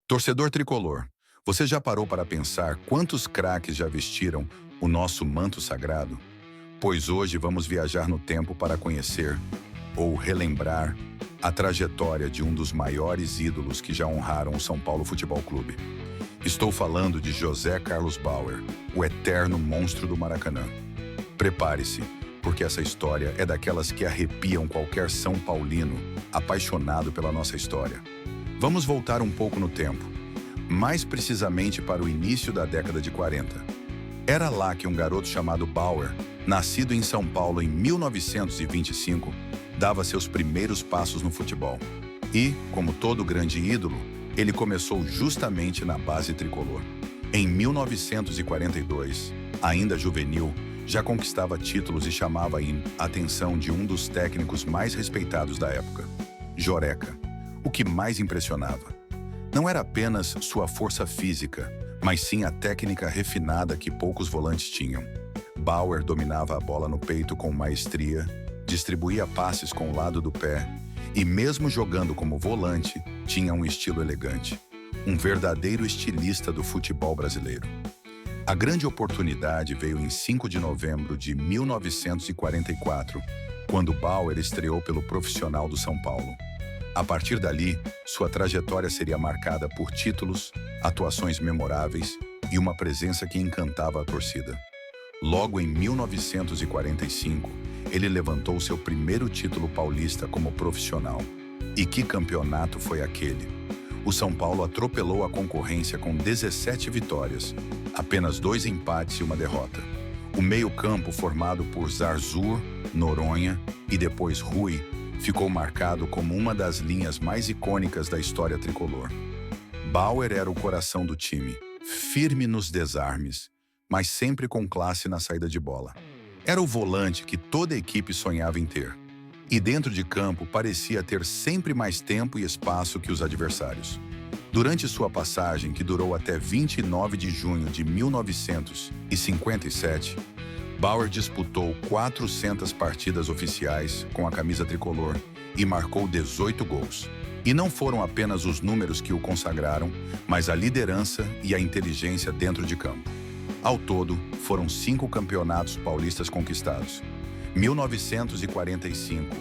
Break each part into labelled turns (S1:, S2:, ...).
S1: Torcedor tricolor, você já parou para pensar quantos craques já vestiram o nosso manto sagrado? Pois hoje vamos viajar no tempo para conhecer ou relembrar a trajetória de um dos maiores ídolos que já honraram o São Paulo Futebol Clube. Estou falando de José Carlos Bauer, o eterno monstro do Maracanã. Prepare-se, porque essa história é daquelas que arrepiam qualquer São Paulino apaixonado pela nossa história. Vamos voltar um pouco no tempo, mais precisamente para o início da década de 40. Era lá que um garoto chamado Bauer, nascido em São Paulo em 1925, dava seus primeiros passos no futebol. E, como todo grande ídolo, ele começou justamente na base tricolor. Em 1942, ainda juvenil, já conquistava títulos e chamava a atenção de um dos técnicos mais respeitados da época, Joreca. O que mais impressionava não era apenas sua força física, mas sim a técnica refinada que poucos volantes tinham. Bauer dominava a bola no peito com maestria, distribuía passes com o lado do pé e, mesmo jogando como volante, tinha um estilo elegante. Um verdadeiro estilista do futebol brasileiro. A grande oportunidade veio em 5 de novembro de 1944, quando Bauer estreou pelo Profissional do São Paulo. A partir dali, sua trajetória seria marcada por títulos, atuações memoráveis e uma presença que encantava a torcida. Logo em 1945, ele levantou seu primeiro título paulista como profissional. E que campeonato foi aquele? O São Paulo atropelou a concorrência com 17 vitórias, apenas 2 empates e uma derrota. O meio-campo, formado por Zarzur, Noronha e depois Rui, ficou marcado como uma das linhas mais icônicas da história tricolor. Bauer era o coração do time, firme nos desarmes, mas sempre com classe na saída de bola. Era o volante que toda a equipe sonhava em ter. E dentro de campo parecia ter sempre mais tempo e espaço que os adversários. Durante sua passagem, que durou até 29 de junho de 1957, Bauer disputou 400 partidas oficiais com a camisa tricolor e marcou 18 gols. E não foram apenas os números que o consagraram, mas a liderança e a inteligência dentro de campo. Ao todo, foram 5 campeonatos paulistas conquistados: 1945,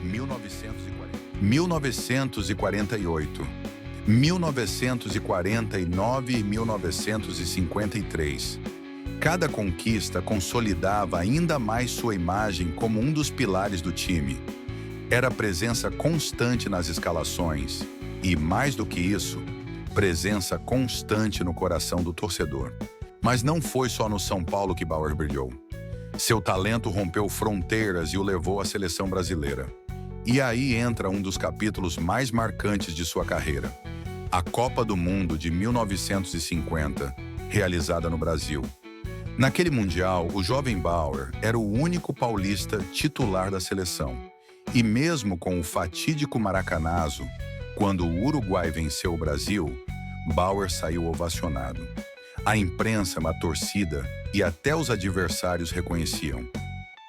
S1: 1948, 1949 e 1953. Cada conquista consolidava ainda mais sua imagem como um dos pilares do time. Era presença constante nas escalações e, mais do que isso, presença constante no coração do torcedor. Mas não foi só no São Paulo que Bauer brilhou. Seu talento rompeu fronteiras e o levou à seleção brasileira. E aí entra um dos capítulos mais marcantes de sua carreira: a Copa do Mundo de 1950, realizada no Brasil. Naquele Mundial, o jovem Bauer era o único paulista titular da seleção. E mesmo com o fatídico Maracanazo, quando o Uruguai venceu o Brasil, Bauer saiu ovacionado. A imprensa, a torcida e até os adversários reconheciam.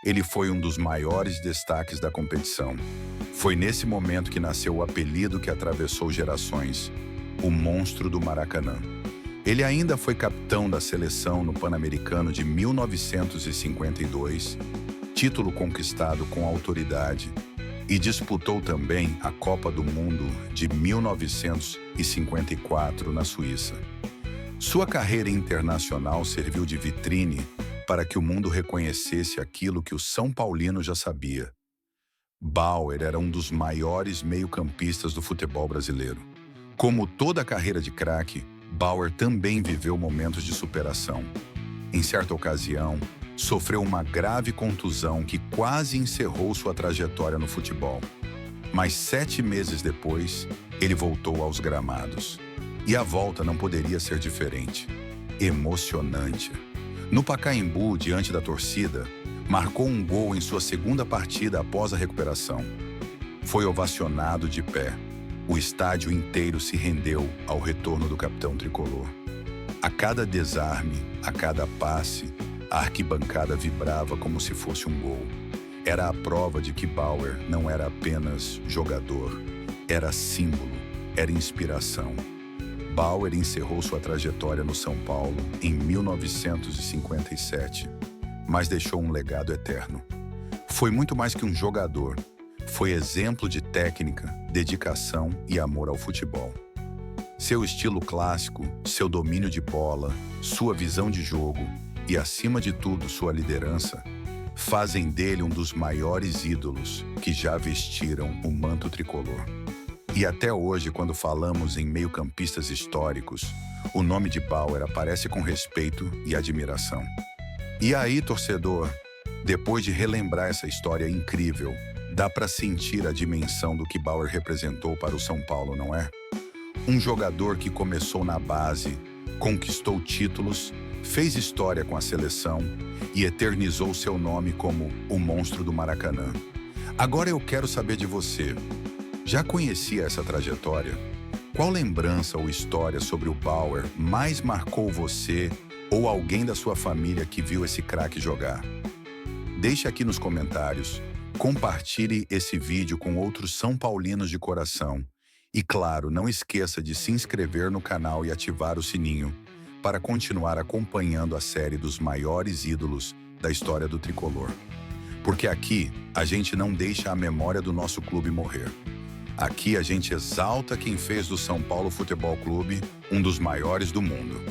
S1: Ele foi um dos maiores destaques da competição. Foi nesse momento que nasceu o apelido que atravessou gerações: o Monstro do Maracanã. Ele ainda foi capitão da seleção no Pan-Americano de 1952, título conquistado com autoridade, e disputou também a Copa do Mundo de 1954 na Suíça. Sua carreira internacional serviu de vitrine para que o mundo reconhecesse aquilo que o São Paulino já sabia. Bauer era um dos maiores meio-campistas do futebol brasileiro. Como toda a carreira de craque, Bauer também viveu momentos de superação. Em certa ocasião, sofreu uma grave contusão que quase encerrou sua trajetória no futebol. Mas 7 meses depois, ele voltou aos gramados. E a volta não poderia ser diferente. Emocionante. No Pacaembu, diante da torcida, marcou um gol em sua segunda partida após a recuperação. Foi ovacionado de pé. O estádio inteiro se rendeu ao retorno do capitão tricolor. A cada desarme, a cada passe, a arquibancada vibrava como se fosse um gol. Era a prova de que Bauer não era apenas jogador, era símbolo, era inspiração. Bauer encerrou sua trajetória no São Paulo em 1957, mas deixou um legado eterno. Foi muito mais que um jogador. Foi exemplo de técnica, dedicação e amor ao futebol. Seu estilo clássico, seu domínio de bola, sua visão de jogo e, acima de tudo, sua liderança, fazem dele um dos maiores ídolos que já vestiram o manto tricolor. E até hoje, quando falamos em meio-campistas históricos, o nome de Bauer aparece com respeito e admiração. E aí, torcedor, depois de relembrar essa história incrível, dá para sentir a dimensão do que Bauer representou para o São Paulo, não é? Um jogador que começou na base, conquistou títulos, fez história com a seleção e eternizou seu nome como o monstro do Maracanã. Agora eu quero saber de você. Já conhecia essa trajetória? Qual lembrança ou história sobre o Bauer mais marcou você ou alguém da sua família que viu esse craque jogar? Deixe aqui nos comentários, compartilhe esse vídeo com outros São Paulinos de coração. E claro, não esqueça de se inscrever no canal e ativar o sininho para continuar acompanhando a série dos maiores ídolos da história do tricolor. Porque aqui a gente não deixa a memória do nosso clube morrer. Aqui a gente exalta quem fez do São Paulo Futebol Clube um dos maiores do mundo.